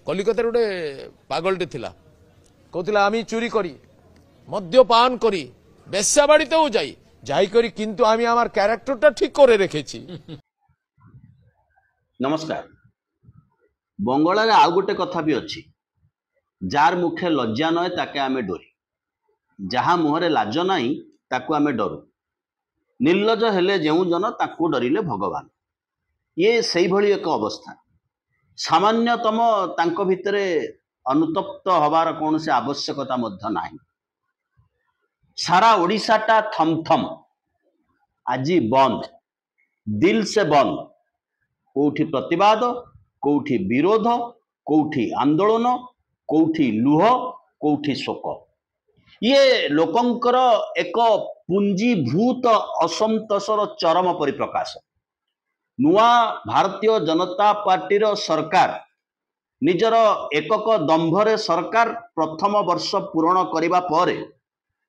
कलिकतार गोटे पागलटे थिला कहला आम चोरी करी मद्यपान करी बेश्या बाड़ीतेও যাই যাই করি কিন্তু আমি আমার ক্যারেক্টারটা ঠিক করে রেখেছি। नमस्कार। बंगला रे आउ गोटे कथा भी अच्छी जार मुखे लज्जा नए ताके आमे डोरी जहाँ मुहरे लाज नहीं ताकू आमे डरू निर्लज हेले जेउ जन ताकू डरिले भगवान। ये सही भली एक अवस्था सामान्यतम तांको भितरे अनुतप्त हबार कौन से आवश्यकता मध्य नाही। सारा ओडिशाटा थमथम आज बंद दिल से बंद कोठी प्रतिवाद कोठी विरोध कोठी आंदोलन कोठी लुह कोठी शोक ये लोकंकर एक पुंजीभूत असंतोषर चरम परिप्रकाश। नुआ भारतीय जनता पार्टी सरकार निजर एकक दंभरे सरकार प्रथम वर्ष पूरण करने पर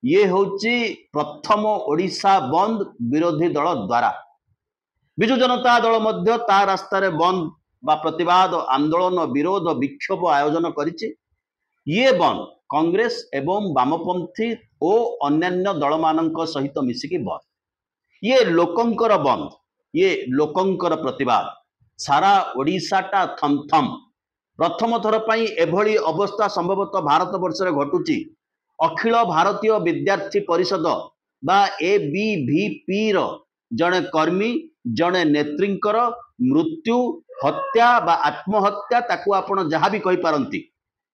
ये होची प्रथम ओडिशा बंद विरोधी दल द्वारा विजु जनता दल मध्य ता रास्ता रे बंद बा प्रतिवाद आंदोलन विरोध विक्षोभ आयोजन करिछि। ये बंद कांग्रेस एवं वामपंथी और अन्यान्य दल मानक सहित मिसिकी बंद ये लोकंकर बंद ये लोकंकर प्रतिवाद सारा ओडिशाटा थमथम प्रथम थर पई एभली अवस्था संभवतः भारत वर्ष रे घटुची। अखिल भारतीय विद्यार्थी परिषद बा एबीवीपी रो जड़े कर्मी जड़े नेत्रींकर मृत्यु हत्या बा आत्महत्या ताकू आपण जहाँ भी कहि पारंती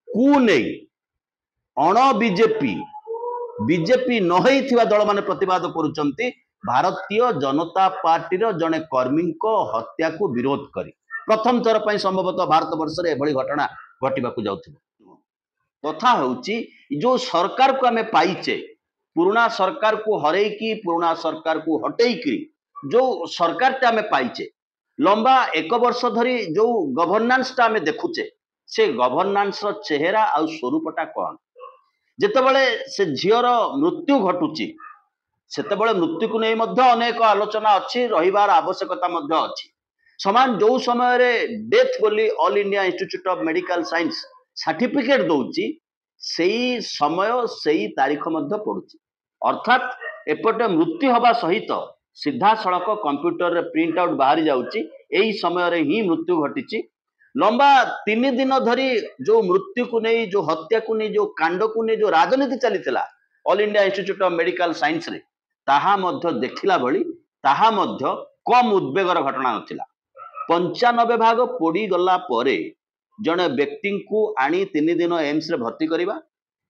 कु नहीं अण बीजेपी बीजेपी न होइथिबा दल माने प्रतिवाद करूचंती भारतीय जनता पार्टी रो जड़े कर्मी को हत्या को विरोध करी प्रथम थर पई संभवतः भारत वर्ष रे एभली घटना घटिबाकू जाउथिबा। कथा होची जो सरकार को आमे पाइचे पुराना सरकार को हरेकी पुराना सरकार को हटेकी जो सरकार टे आमे पाइचे लंबा एक वर्ष धरी जो गवर्नेंस टा आमे देखुचे से गवर्नेंस रो चेहरा आ स्वरूपटा कौन जेतेबेले से झियर मृत्यु घटुची सेतेबेले मृत्यु को नहीं मध्य अनेक आलोचना अच्छी रहिबार आवश्यकता मध्य अच्छी समान जो समय रे डेथ बोली All India Institute of Medical Science certificate दौची सेई समय सेई तारीख मध्य पड़ुची अर्थात एपटे मृत्यु हवा सहित सीधा सड़क कंप्यूटर रे प्रिंट आउट बाहरी जाउची एई समय रे ही मृत्यु घटिची। लंबा 3 दिन धरी जो मृत्यु को नहीं जो हत्या को नहीं जो कांड को नहीं जो राजनीति चलीथिला All India Institute of Medical Science रे ताहा मध्य देखिला भली ताहा मध्य कम उद्वेगर घटना नथिला। 95 भाग पोड़ी गला परे जड़े व्यक्ति को आनी 3 दिन एम्स रे भर्ती करिबा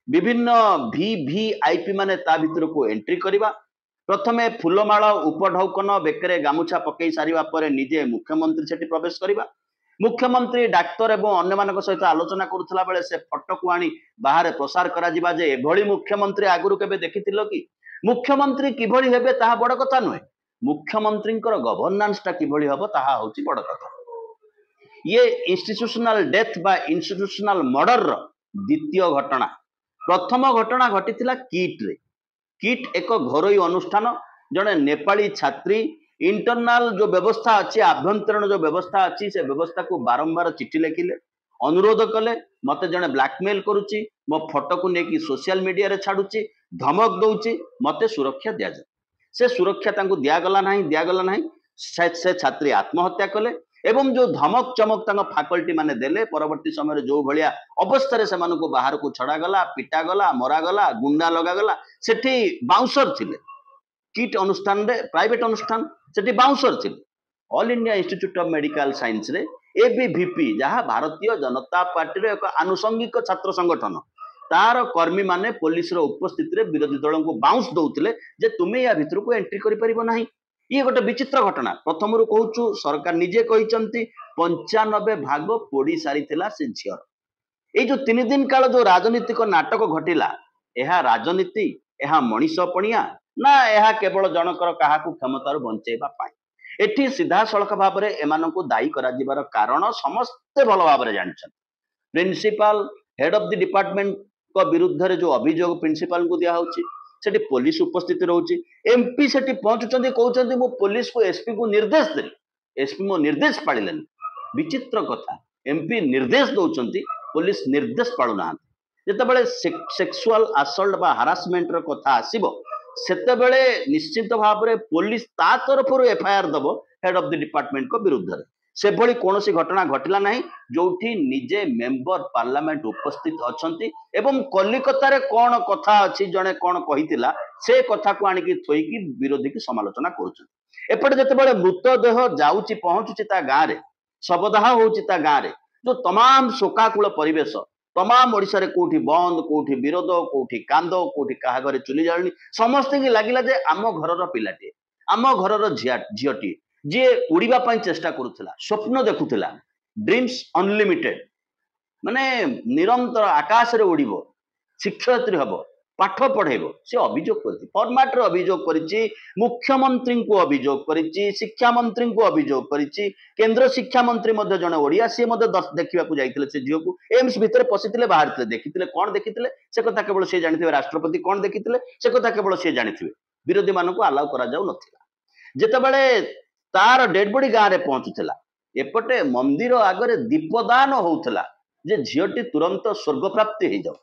विभिन्न वीवीआईपी माने ता भितर को एंट्री करिबा प्रथमे फूलमाला उपढौकन बेकरे गामुछा पकई सारिबा परे निजे मुख्यमंत्री सेठी प्रवेश करिबा मुख्यमंत्री डाक्तर एवं अन्य मानक सहित आलोचना करुथला बेले से फोटो को आनी बाहर प्रसार करा जिबा जे एभली मुख्यमंत्री आगुरु केबे देखिथिलो कि मुख्यमंत्री किभली हेबे ताहा बड़ कथा नुहे मुख्यमंत्रींकर गवर्नेंस टा किभली हबो ताहा होची बड़ कथा। ये इंस्टीट्यूशनल डेथ बा इंस्टीट्यूशनल मर्डर द्वितीय घटना प्रथम घटना घटी किट एक घरोई अनुष्ठान जड़े नेपाली छात्री इंटरनाल जो व्यवस्था अच्छी आभ्यंतरण जो व्यवस्था अच्छी से व्यवस्था को बारंबार चिठी लिखिले अनुरोध कले मते जड़े ब्लैकमेल करुच्ची मो फोटो को लेकिन सोशल मीडिया रे छाड़ुची धमक दौची मते सुरक्षा दिया जाए से सुरक्षा तांको दियागला नहीं से छात्री आत्महत्या कले एवं जो धमक चमक तंग फैकल्टी माने देले परवर्ती समय जो भलिया अवस्था रे सेमान को बाहर को छड़ा गला पिटा गला मरा गला गुंडा लगा गला सेठी बाउंसर थिले किट अनुष्ठान रे प्राइवेट अनुष्ठान सेठी बाउंसर थिले all India Institute of Medical Science रे एबीवीपी जहाँ भारतीय जनता पार्टी रे एक आनुषंगिक छात्र संगठन तार कर्मी माने पुलिस रो उपस्थिति रे विरोधी दल को बाउंस दउतिले जे तुमे या भितर को एंट्री करि परिबो नाही। ये गोटे विचित्र घटना प्रथम रू कहूँ सरकार निजे कहते 95 भाग पोड़ी सारी से झीर ये जो 3 दिन काल जो राजनीतिक नाटक घटिला यह राजनीति यह मनीषपणिया ना यह केवल जनकर क्या क्षमतार बंचेबा एठी सीधा सड़क भाव में एमान को दायी कर कारण समस्ते भल भाव में जानते principal head of the department को विरुद्ध रे जो अभियोग प्रिंसिपाल को दिया होची सेठी पुलिस उपस्थित रोची एमपी सेठी पहुंचुचंदी कहउचंदी मो पुलिस को एसपी को निर्देश देली एसपी मो निर्देश पाड़िलेनी विचित्र कथा एमपी निर्देश दउचंदी पुलिस निर्देश पालु ना जितेबाला सेक्सुअल असल्ट बा हारासमेंट कथा आसीबो सेतेबेले निश्चित भाव में पुलिस ता तरफ एफआईआर दब हेड ऑफ द डिपार्टमेंट को विरुद्ध में से भली कौन घटना घटला नहीं जोठी निजे मेंबर पार्लियामेंट उपस्थित अच्छा एवं कलिकता रे कौन कथा अच्छी जड़े कौन कही से कथा को आणिकी थोईकी विरोधी की समालोचना करुछन एपटे जेतेबेले मृतदेह जाउची पहुंचुची ता गाँ रे शवदाह होउची ता गाँ रे जो तमाम शोकाकूल परिवेश तमाम ओडिशा रे कोठी बंद कोठी विरोध कोठी कांद कोठी काहा घरे चुली जाळनी समस्त की लागिला जे आम घरर पिलाटी आम घरर झियटी जे उड़ीबा पई चेष्टा करुथला स्वप्न देखुथला ड्रीम्स अनलिमिटेड माने निरंतर आकाश रे उड़ीबो शिक्षयित्री हबो पाठ पढ़ेबो से अभियोग करछि फॉर्मेट रे अभियोग करिछि मुख्यमंत्री को अभियोग करिछि शिक्षा मंत्री को अभियोग करिछि केंद्र शिक्षा मंत्री मध्ये जने ओडिया से मध्ये देखिबा को जाइतिले से जियो को एम्स भितर पसितिले बाहरतिले देखितिले कोन देखितिले से कथा केवल से जानिथिबे राष्ट्रपति कोन देखितिले से कथा केवल से जानिथिबे विरोधी मानको अलाउ करा जाउ नथिला जेतेबेले तार डेड बॉडी गाँ रे पहुंचुला एपटे मंदिर आगरे दीपदान होउथला जे झियोटी तुरंत स्वर्ग प्राप्ति हो जाओ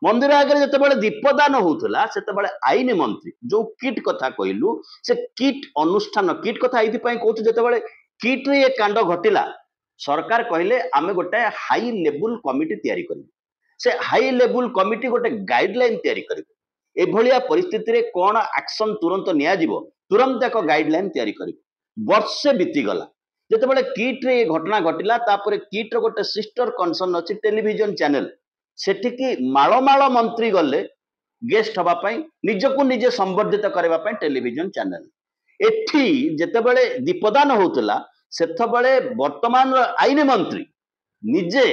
मंदिर आगे जितेबाला दीपदान होउथला सेतेबाला आईन मंत्री जो किट कथा कहलु से किट अनुष्ठान किट कथा एथि पई कहू जेतेबाला किट रे कांड घटिला सरकार कहले आमे गोटे हाई लेवल कमिटी तैयारी करिबो से हाई लेवल कमिटी गोटे गाइडलाइन तैयारी करिबो एभलिया परिस्थिति रे कोन एक्शन तुरंत निया जिवो तुरंत एक गाइडलाइन तैयारी करिबो वर्षे बीती गला जेतेबाला किट रे घटना घटिला तापरे किट रो गोटे सिस्टर कंसर्न अछि टेलीविजन चैनल सेठिकी माळमाळ मंत्री गले गेस्ट हवा पाई निजको निजे संवर्धित करबा पाई टेलीविजन चैनल एठी जेतेबेले दीपदान होतला सेतबेले वर्तमान आईन मंत्री निजे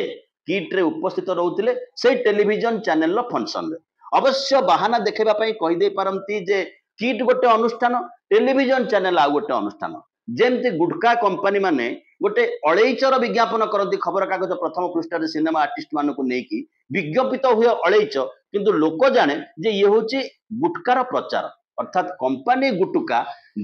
किट रे उपस्थित रहउतिले से टेलीविजन चैनल रो फंक्शन रे अवश्य बहाना देखेबा पाई कहि दे परंती जे किट गोटे अनुष्ठान टेलीविजन चैनल आ गोटे अनुष्ठान जेमती गुटखा कंपनी माने गोटे अळैचर विज्ञापन करती खबर कागज प्रथम पृष्ठ सिनेमा आर्टिस्ट मानक नहीं विज्ञापित हुए अळैच किंतु लोक जाने जे ये होची गुटकार प्रचार अर्थात कंपनी गुटुका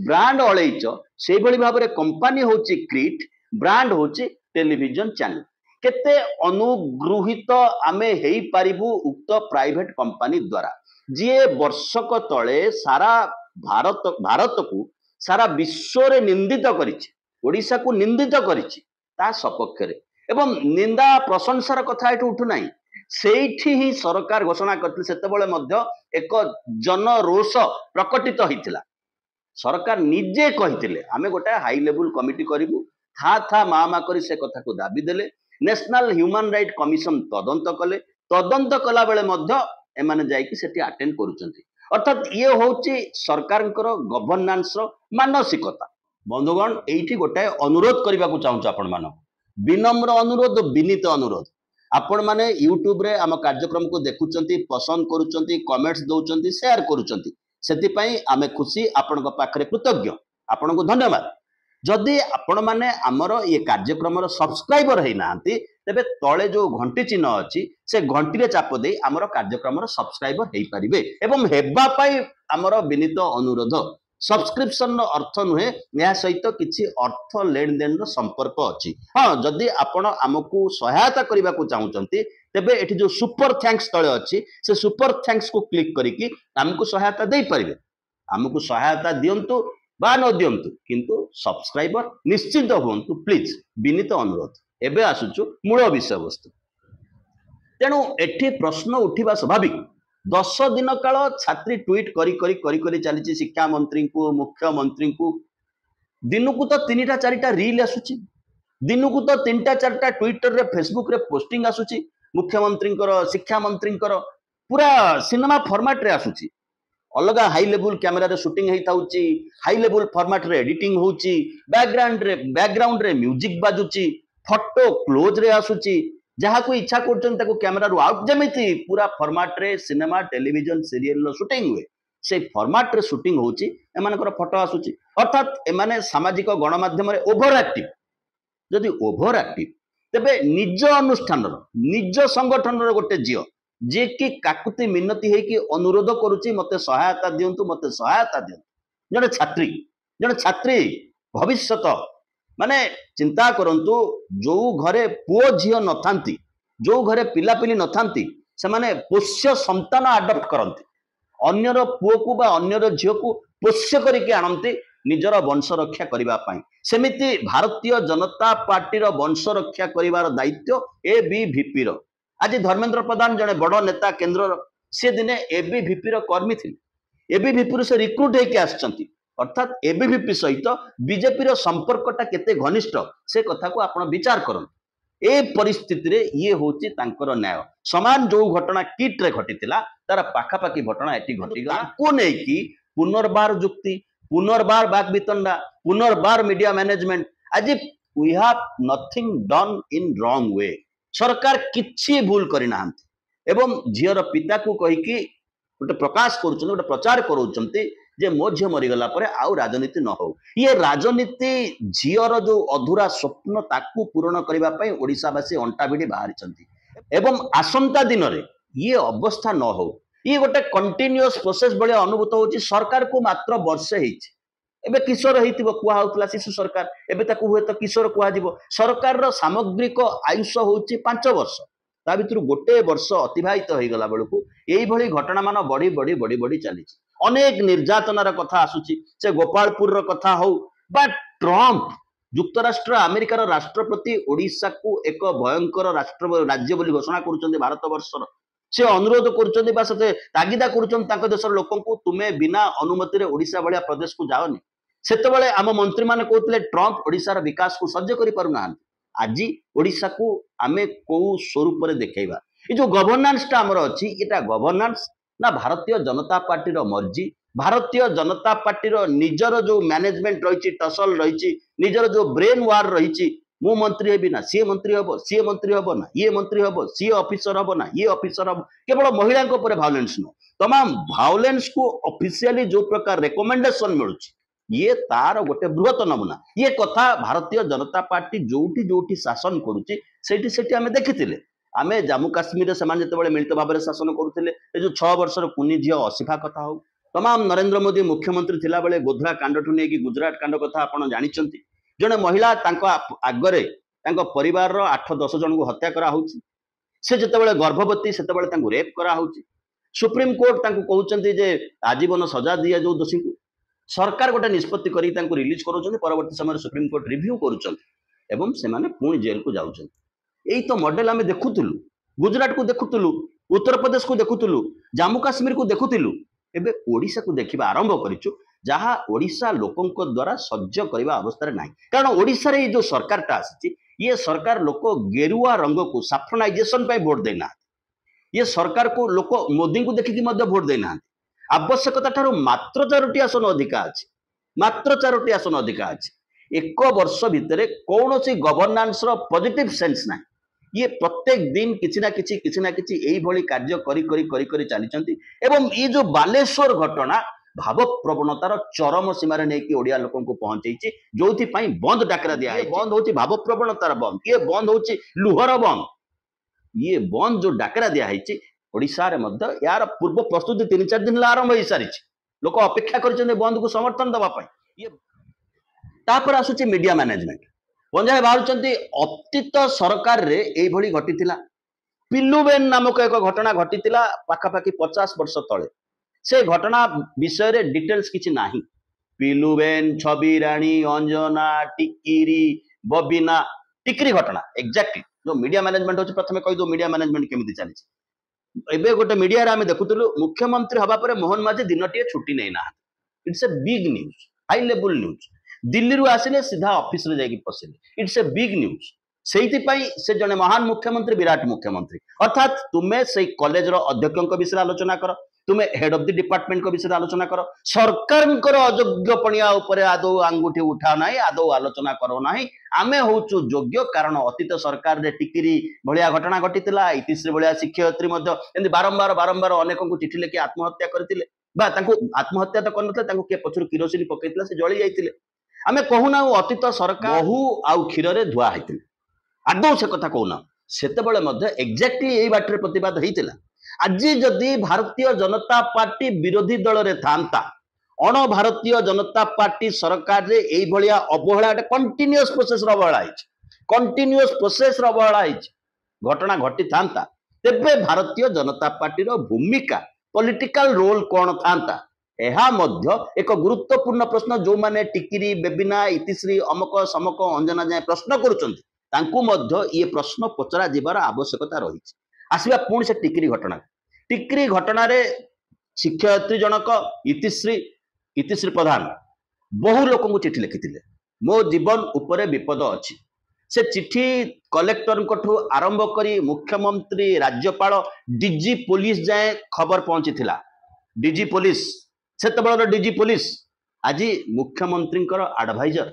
ब्रांड अळैच से भली भाव रे कंपनी होची क्रिट ब्रांड होची टेलीविजन चैनल केते अनुगृहित आमे हेई पारिबु उक्त प्राइवेट कंपनी द्वारा जे वर्षक तळे सारा भारत को सारा विश्व रे निंदित करिछि ओडिशा को निंदित करिछि ता सपक्ष रे एवं निंदा प्रशंसार कथा एठु उठु नाही सेठी ही सरकार घोषणा करथिले सेतेबेले मध्य एक जन रोष प्रकटित होइतिला सरकार निजे कहितिले आमे गोटे हाई लेवल कमिटी करिबु था मा करी से कथा को दाबी देले नेशनल ह्यूमन राइट कमिशन तदंत कले तदंत कला बेले मध्य एमाने जाईकी सेठी अटेंड करूचंती अर्थात ये होची सरकार गवर्नांस मानसिकता बंधुगण एठी गोटे अनुरोध करने को चाहूँ आपण मान विनम्र अनुरोध विनीत अनुरोध आपण माने यूट्यूब रे आम कार्यक्रम को देखुचंती पसंद करूचंती कमेंट्स दउचंती शेयर करूचंती सेति पई आमे खुशी आपण पाखरे कृतज्ञ आपण को धन्यवाद जदि आपण माने आमर ये कार्यक्रम सब्सक्राइबर है नांती तेबे तळे जो घंटी चिन्ह अछि से घंटी रे चाप दे आमर कार्यक्रम सब्सक्राइबर हेई परिबे एवं हेबा पई आमर विनीत अनुरोध सब्सक्रिप्शन अर्थ नुहे या सहित किछि अर्थ लेन देन संपर्क अछि हाँ जदि आपण आमको सहायता करबा को चाहूचंती तेबे एठी जो सुपर थैंक्स तळे अछि से सुपर थैंक्स को क्लिक करिकि हमको सहायता दे परिबे हमको सहायता दियंतु बा न दियंतु किंतु सब्सक्राइबर निश्चित हुंतु प्लीज विनीत अनुरोध एबे आसुचु मूल विषय वस्तु तेणु एठी प्रश्न उठिबा स्वाभाविक 10 दिन काल छात्री ट्वीट करी चली शिक्षा मंत्री को मुख्यमंत्री को दिन को तो 3टा 4टा रील आसुची दिन को तो 3टा 4टा ट्विटर रे फेसबुक रे पोस्टिंग आसुची मुख्यमंत्री शिक्षा मंत्री पूरा सिनेमा फॉर्मेट रे आसुची अलग हाई लेवल कैमेरा रे शूटिंग हेता होची हाई लेवल फॉर्मेट रे एडिटिंग होची बैकग्राउंड रे म्यूजिक बाजुची फोटो क्लोज रे आसुची जहाँ को इच्छा कर कैमेरा रू आउट जमीती पूरा फॉर्मेट रे सिनेमा टेलीविजन सीरियल रो शूटिंग हुए से फॉर्मेट रे शूटिंग होची एमानकर फोटो आसुची अर्थात एमाने सामाजिक गणमाध्यम रे ओभर एक्टिव जदि ओभर एक्टिव तेबे निज अनुष्ठान निज संगठन रो गोटे जियो जे कि काकुति मिनती है कि अनुरोध करुची मते सहायता दियंतु जने छात्री भविष्यत माने चिंता करंतु जो घरे पुओ झियो नथांती जो घरे पिलापिली न थांती से माने पोष्य संतान आडप्ट करती अन्यर पुओ को बा अन्यर झील को पोष्य करके आणती निजर वंश रक्षा करने सेमिति भारतीय जनता पार्टी वंश रक्षा कर दायित्व एबीवीपी आज धर्मेंद्र प्रधान जड़े बड़ नेता केन्द्र सी दिने एबीवीपी कर्मी थे एबीवीपी से रिक्रुट होती अर्थात एबीवीपी सहित बीजेपी संपर्कटा केते घनिष्ठ से कथा को आपण विचार करते ए परिस्थिति रे ये होची तांकर न्याय समान जो घटना किट रे घटितिला तार पाखापाखी घटना एटी घटिगला को नै कि पुनर्बार जुक्ति पुनर्बार बाग वितंडा पुनर्बार मीडिया मैनेजमेंट आज we have nothing done in wrong way सरकार किछि भूल करि नाहंती एवं झियर पिता को कहि कि गोटे प्रकाश करूछन गोटे प्रचार करूछंती जे मो झील मरीगला पर आउ राजनीति न हो ये राजनीति झीर जो अधूरा स्वप्न ताकू पूरण करने ओडिशावासी अंटा भिड़ी बाहरी एवं आसंता दिन रे ये अवस्था न हो ये गोटे कंटिन्यूअस प्रोसेस भाई अनुभूत होची सरकार को मात्र वर्षे होती एबे किशोर होइतिबो कुआ होतला शिशु सरकार एबे ताकू हुए तो किशोर कुआ जिवो सरकार रो सामग्रिक आयुष होची 5 वर्ष ता भितर गोटे वर्ष अतिबाहित हो गला बेलू यही भली घटना मान बढ़ी बढ़ी बढ़ी बढ़ी चली अनेक निर्यातनार कथा आसुची से गोपालपुर रो कथा हो बा ट्रम्प युक्तराष्ट्र अमेरिकार राष्ट्रपति ओडिशा को एक भयंकर राष्ट्र राज्य बोली घोषणा करुचंदी भारत वर्षर से अनुरोध करुचंदी बा सते तागिदा करुचंदी तांको देशर लोकन को तुमे बिना अनुमति रे ओडिशा भलिया प्रदेश को जाओनी सेतेबेले आम मंत्री माने कहउतले ट्रम्प ओडिशार विकास को सज्ज करि पारु ना आज ओडिशा को आमे को स्वरूप रे देखैबा ए जो गवर्नेंस ता हमर अछि एटा गवर्नेंस ना भारतीय जनता पार्टी रो मर्जी भारतीय जनता पार्टी रो निजर जो मैनेजमेंट रही टसल रही निजर जो ब्रेन वार रही मु मंत्री हेबी ना सी मंत्री हबो सी मंत्री हबो ना ये मंत्री हबो सी ऑफिसर हबो ना ये ऑफिसर हबो केवल महिला को ऊपर वायलेंस नो तमाम वायलेंस को ऑफिशियली जो प्रकार रिकमेंडेशन मिलुची ये तार गोटे बृहत नमूना ये कथा भारतीय जनता पार्टी जोटी जोटी शासन करुची सेठी सेठी आमे देखिथिले आमे जम्मू काश्मीर से जो मिलित भाव में शासन करुले जो 6 वर्षर कुनी झील असिफा कथा हो तमाम नरेंद्र मोदी मुख्यमंत्री थिला बेले गोधरा कांड ठू नहीं गुजरात कांड कथा आपण जानिचंती जने महिला आगरे परिवार 8-10 जन को हत्या करा होची से जतेबेले गर्भवती सेतेबेले रेप करा होची सुप्रीम कोर्ट कहउचंती जे आजीवन सजा दिया जो दोषी को सरकार गोटे निष्पत्ति करी रिलीज करूचंती परवर्ती समय सुप्रीम कोर्ट रिव्यू करूचंती एवं से माने पुणी जेल को जाउचंती यही तो मॉडल आम देखुलु गुजरात को देखुलु उत्तर प्रदेश को देखुलु जम्मू काश्मीर को देखुलु एबे ओडिशा को देखिबा आरंभ करिचु जहाँ ओडिशा लोकंक द्वारा सज्ज करबा अवस्था नहीं कारण ओडिशा रे जो सरकार टा आसी ये सरकार लोक गेरुआ रंग को साफ्रोनाइजेशन पे वोट देना ये सरकार को लोक मोदी को देखिकी मध्य वोट देना आवश्यकता ठारू मात्र 4टी आसन अधिका अछि मात्र 4टी आसन अधिका अछि एक वर्ष भितर कौन सी गवर्नेंस रो पॉजिटिव सेंस ना ये प्रत्येक दिन किसी ना किसी यही भली कार्य करी करी करी करी चली एवं ये जो बालेश्वर घटना भाव प्रवणतार चरम सीमार नहीं ओडिया लोक को पहुंचे जो बंद डाकरा दिया है बंद होची भाव प्रवणतार बंद ये बंद होची लुहर बंद ये बंद जो डाकरा दिया है ओडिशा रे मध्य यार पूर्व प्रस्तुति 3-4 दिन आरंभ हो सारी लोक अपेक्षा कर बंद को समर्थन दवाई ये तापर आसुची मीडिया मैनेजमेंट पंजाब बाहर अतीत सरकार रे एई भली घटितिला पिल्लुबेन नामक एक घटना घटितिला पाखापाखि 50 वर्ष तले से घटना विषय रे डिटेल्स किछि नाही पिल्लुबेन छवि रानी अंजना टिकिरी बबिना टिकरी घटना एग्जैक्टली जो मीडिया मैनेजमेंट होछि प्रथमे कहि दो मीडिया मैनेजमेंट केमिति चली एबे गोटे मीडिया रे आमे देखुतलु मुख्यमंत्री हबा परे मोहन माझी दिनटिए छुट्टी नै ना it's a big news high level news Delhi रु आसिले सीधा ऑफिस रे जाई पसिले इट्स ए बिग न्यूज से जने महान मुख्यमंत्री विराट मुख्यमंत्री अर्थात तुमे से कॉलेज रो अध्यक्ष विषय आलोचना कर तुमे हेड ऑफ द डिपार्टमेंट को विषय आलोचना कर सरकार अयोग्यपणिया उपरे आदौ आंगुठी उठा ना आदौ आलोचना करो ना आमे होचु योग्य कारण अतीत सरकार रे टिकिरी भलिया घटना घटितिला इतिश्री भलिया शिक्षयित्री मध्ये एंदी बारंबार बारंबार अनेक को चिठी लेके आत्महत्या करथिले बा तांको आत्महत्या तो करनथले तांको के पछुर किरोसिन पकेइतिला से जळी जाइतिले आमे कहूना अतीत सरकार बहु आउ क्षीर रे धुआ होइतिले आदौ से कथा कहूना सेतेबेले मध्ये एग्जैक्टली एई बाटरे प्रतिवाद होइतिला आज जदि भारतीय जनता पार्टी विरोधी दल रे थांता अण भारतीय जनता पार्टी सरकार रे एई भलिया अवहेला कंटिन्यूअस प्रोसेस रो अवहेला हिच कंटिन्यूअस प्रोसेस रो अवहेला हिच घटना घटी था तेबे भारतीय जनता पार्टी भूमिका पॉलिटिकल रोल कौन था यह एक गुरुत्वपूर्ण प्रश्न जो माने टिकिरी बेबिना इतिश्री अमक समक अंजना जाए प्रश्न करुँच ये प्रश्न पचरा जीवार आवश्यकता रही आसवा पुणी से टिकिरी घटना शिक्षयित्री जनक इतिश्री प्रधान बहु लोक चिठी लिखि मो जीवन उपरे विपद अच्छी से चिठी कलेक्टर आरंभ करी मुख्यमंत्री राज्यपाल डीजी पुलिस जाए खबर पहुंची डीजी पुलिस से डीजी पुलिस आज मुख्यमंत्री एडवाइजर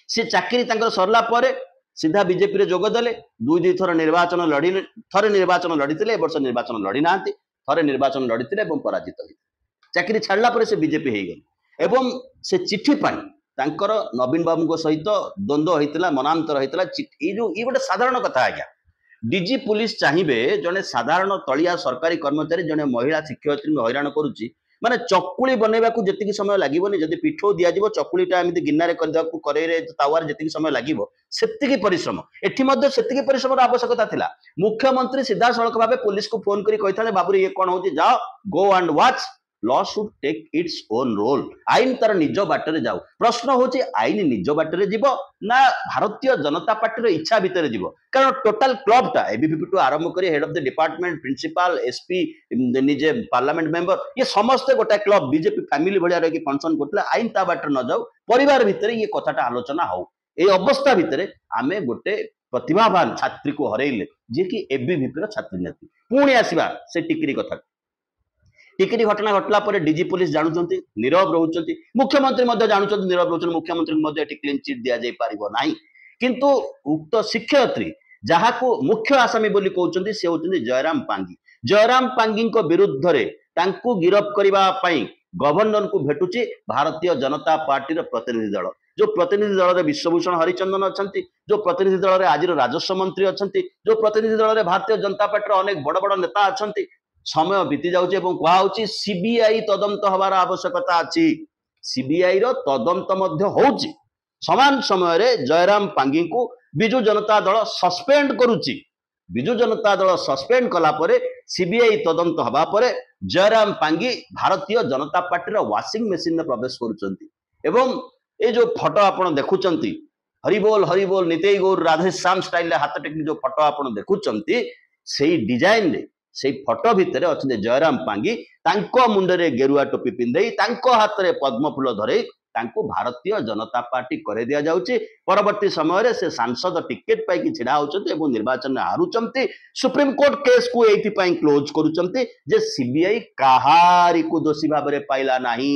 से चाकरी सरला परे सीधा बीजेपी रे जोगदेले दुई थर निर्वाचन लड़ी थरे निर्वाचन लड़ी वर्ष निर्वाचन लड़ी ना थरे निर्वाचन लड़ी पराजित होते चाकरी छाड़ला परे से बीजेपी हो गए एवं से चिठी पाई तांकर नवीन बाबू सहित द्वंद्व होता मनांतर होता ये गोटे साधारण कथा आज्ञा डीजी पुलिस चाहिए जड़े साधारण तलिया सरकारी कर्मचारी जड़े महिला शिक्षयित्री हैरान करुच्ची माने चकुली बनैबा जी समय लगे जब पिठो दिज्व चकुलीटा एमती गिन्नारे करे तावार जी समय लगे से परिश्रम एटी परिश्रम आवश्यकता थिला मुख्यमंत्री सीधा सड़क भाव पुलिस को फोन करी बाबू ये कौन हो जाओ go and watch law should take its own role आईन तार निज बाटर जाऊ प्रश्न होची आईन निज बाटर जीव ना भारतीय जनता पार्टी इच्छा भितर जीव कारण टोटाल क्लबटा एबीवीपी टू आरंभ करी head of the department principal SP निजे पार्लियामेंट मेंबर ये समस्ते गोटा क्लब बीजेपी फैमिली भाया रही फंक्शन करते आईन ता बाटर न जाऊ परिवार भितर ये कथाटा आलोचना हो ये अवस्था भितर आमे गोटे प्रतिभावान छात्री को हरैले जे कि एबीवीपी छात्री नेत्री पुणी आसवा से टिकरी कथा टिकरी घटना घटला पर डीजी पुलिस जानुचंती नीरव रहउचंती मुख्यमंत्री जानुचंती नीरव रहउचंती मुख्यमंत्री क्लीन चिट दिया जाय पारिबो नाही किंतु उक्त शिक्षयित्री जहाँ को मुख्य आसामी बोली कहउचंती से होचंती जयराम पांगी को विरुद्ध रे तांकू गिरफ करिबा पई गवर्नर को भेटुची भारतीय जनता पार्टी रो प्रतिनिधि दल जो प्रतिनिधि दल रे विश्वभूषण हरिचंदन अछंती जो प्रतिनिधि दल रे आज राजस्व मंत्री अछंती जो प्रतिनिधि दल रे भारतीय जनता पार्टी रो अनेक बड़ बड़ नेता अछंती समय बीती जाउची एवं कहा सीबीआई तदंत हबार आवश्यकता अच्छी सीबीआई रो तदंत मध्य होउची समान समय रे जयराम पांगी को बिजु जनता दल सस्पेंड करुची बिजु जनता दल सस्पेंड कला परे सीबीआई तदंत हबा परे जयराम पांगी भारतीय जनता पार्टी रो वाशिंग मशीन में प्रवेश करुचंती एवं ए जो फोटो आपण देखुचंती हरिबोल नितेई गौर राधेश्याम स्टाइल हाथ टेक्निक जो फोटो आपण देखुचंती सेही डिजाइन रे से फोटो भितर अच्छे जयराम पांगी तांको मुंडरे गेरुआ टोपी पिंधे तांको हाथ में पद्म फूल धरे तांको भारतीय जनता पार्टी करे दिया जाउची परवर्ती समय रे से सांसद टिकेट पाई छिड़ा होचंती एवं निर्वाचन में हारुचंती सुप्रीम कोर्ट केस को एथि पाई क्लोज करूचंती जे सीबीआई काहारी को दोषी भाव में पाइला नाही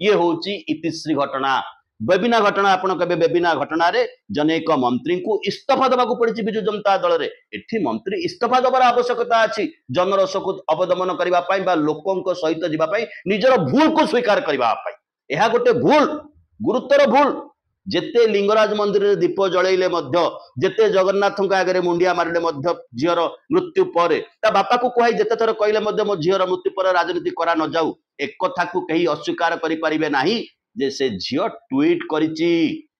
ये होची इतिश्री घटना बेबिना घटना आपण कबे बेबिना घटना रे जनेक मंत्री को इस्तीफा देवाक पड़ी विजु जनता दल रे एठी मंत्री इस्तीफा देवार आवश्यकता अछि जनरस को अवदमन करबा पई बा लोकंक सहित जीवा पई निजर भूल को स्वीकार करबा पई एहा गोटे भूल गुरुतर भूल जेते लिंगराज मंदिर रे दीप जळैले मध्य जेते जगन्नाथ आगे मुंडिया मारिले मध्य झीर मृत्यु पर ता बापा को कहई जेते थर कहले मध्य मो झीर मृत्यु पर राजनीति करा न जाऊ एक कथा को कहीं अस्वीकार करि परिबे नाही जे से झियो ट्वीट करिची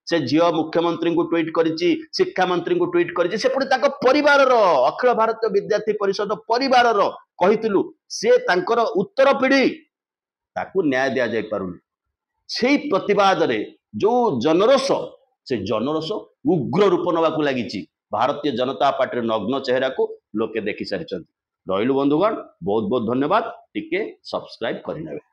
से झियो मुख्यमंत्री को ट्वीट करिची शिक्षा मंत्री को ट्वीट करिची से पुणी ताको परिवार रो अखिल भारतीय विद्यार्थी परिषद परिवार रो कहितलु से तांकर उत्तर पीढ़ी ताकू न्याय दिया जाय पारुनी सेही प्रतिवाद रे जो जनरस से जनरस उग्र रूप नवाकू लागिची भारतीय जनता पार्टी नग्न चेहरा को लोके देखि सारिचंती रहिलु बंधुगण बहुत बहुत धन्यवाद टिके सब्सक्राइब करिनेबे।